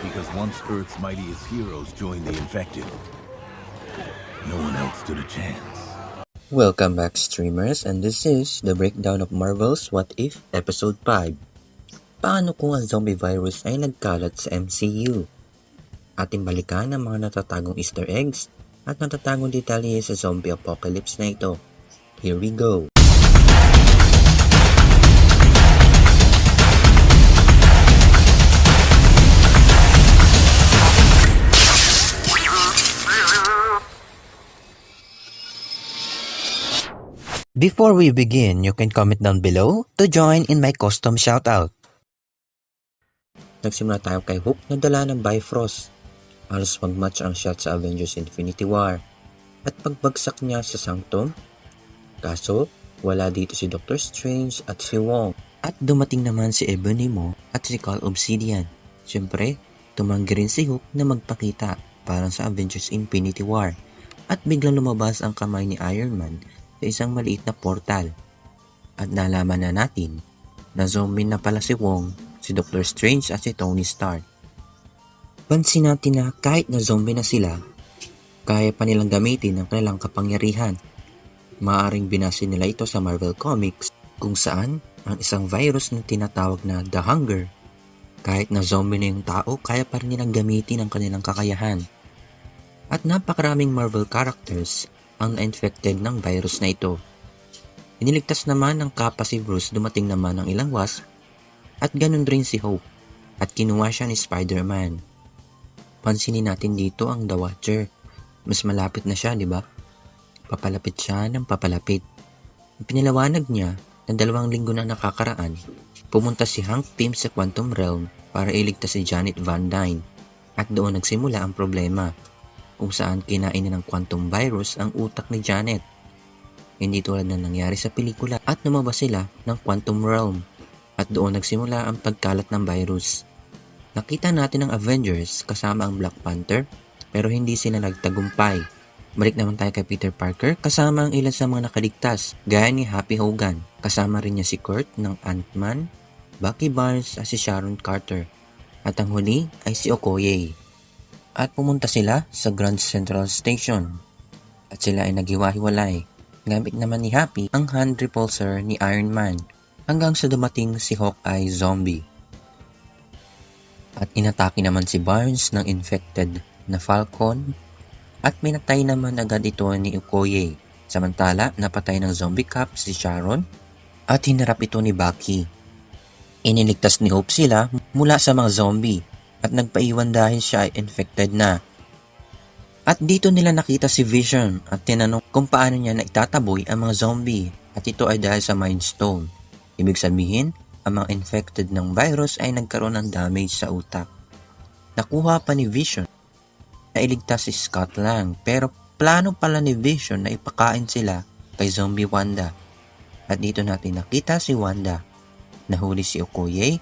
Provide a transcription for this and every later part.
because once Earth's mightiest heroes joined the infected, no one else stood a chance. Welcome back, streamers, and this is the breakdown of Marvel's What If Episode 5. Paano kung ang zombie virus ay nagkalat sa MCU? Ating balikan ang mga natatagong Easter eggs at natatagong detalye sa zombie apocalypse na ito. Here we go! Before we begin, you can comment down below to join in my custom shoutout. Nagsimula tayo kay Hook na dala ng Bifrost. Halos mag-match ang shot sa Avengers Infinity War at pagbagsak niya sa Sanctum. Kaso, wala dito si Doctor Strange at si Wong. At dumating naman si Ebony Maw at si Cull Obsidian. Siyempre, tumanggi rin si Hook na magpakita parang sa Avengers Infinity War. At biglang lumabas ang kamay ni Iron Man sa isang maliit na portal. At nalaman na natin na zombie na pala si Wong, si Doctor Strange at si Tony Stark. Pansin natin na kahit na zombie na sila, kaya pa nilang gamitin ang kanilang kapangyarihan. Maaaring binase nila ito sa Marvel Comics kung saan ang isang virus na tinatawag na The Hunger, kahit na zombie na yung tao, kaya pa rin nilang gamitin ang kanilang kakayahan. At napakaraming Marvel characters ang na-infected ng virus na ito. Iniligtas naman ng Kappa si Bruce, dumating naman ang ilang wasp, at ganun rin si Hope, at kinuha siya ni Spider-Man. Pansinin natin dito ang The Watcher. Mas malapit na siya, di ba? Papalapit siya ng papalapit. Pinalawanag niya na 2 linggo na nakakaraan, pumunta si Hank Pym sa Quantum Realm para iligtas si Janet Van Dyne, at doon nagsimula ang problema, kung saan kinain ng quantum virus ang utak ni Janet. Hindi tulad na nangyari sa pelikula at lumabas sila ng quantum realm at doon nagsimula ang pagkalat ng virus. Nakita natin ang Avengers kasama ang Black Panther pero hindi sila nagtagumpay. Balik naman tayo kay Peter Parker kasama ang ilan sa mga nakaligtas gaya ni Happy Hogan. Kasama rin niya si Kurt ng Ant-Man, Bucky Barnes at si Sharon Carter. At ang huli ay si Okoye. At pumunta sila sa Grand Central Station. At sila ay naghiwa-hiwalay. Gamit naman ni Happy ang hand repulsor ni Iron Man hanggang sa dumating si Hawkeye zombie. At inatake naman si Barnes ng infected na Falcon at minatay naman agad ito ni Okoye. Samantala, napatay ng zombie cap si Sharon at hinarap ito ni Bucky. Iniligtas ni Hope sila mula sa mga zombie at nagpaiwan dahil siya ay infected na. At dito nila nakita si Vision at tinanong kung paano niya naitataboy ang mga zombie at ito ay dahil sa Mind Stone. Ibig sabihin, ang mga infected ng virus ay nagkaroon ng damage sa utak. Nakuha pa ni Vision na iligtas si Scott Lang pero plano pala ni Vision na ipakain sila kay zombie Wanda. At dito natin nakita si Wanda. Nahuli si Okoye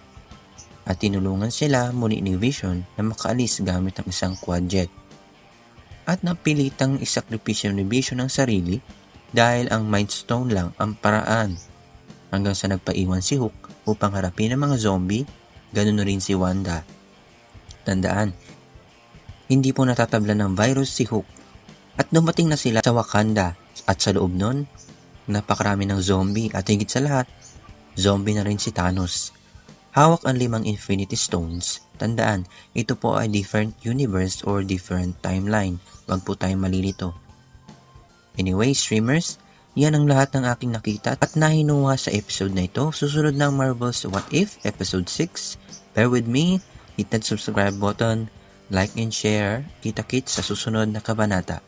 at tinulungan sila muli ni Vision na makaalis gamit ang isang quadjet. At napilitang isakripisyo ni Vision ang sarili dahil ang Mind Stone lang ang paraan. Hanggang sa nagpaiwan si Hook upang harapin ang mga zombie, ganun rin si Wanda. Tandaan, hindi po natatablan ng virus si Hook. At dumating na sila sa Wakanda at sa loob nun, napakarami ng zombie at higit sa lahat, zombie na rin si Thanos. Hawak ang 5 Infinity Stones. Tandaan, ito po ay different universe or different timeline. Wag po tayong malilito. Anyway, streamers, yan ang lahat ng aking nakita at nahinuha sa episode na ito. Susunod ng Marvel's What If Episode 6. Bear with me, hit that subscribe button, like and share. Kita-kits sa susunod na kabanata.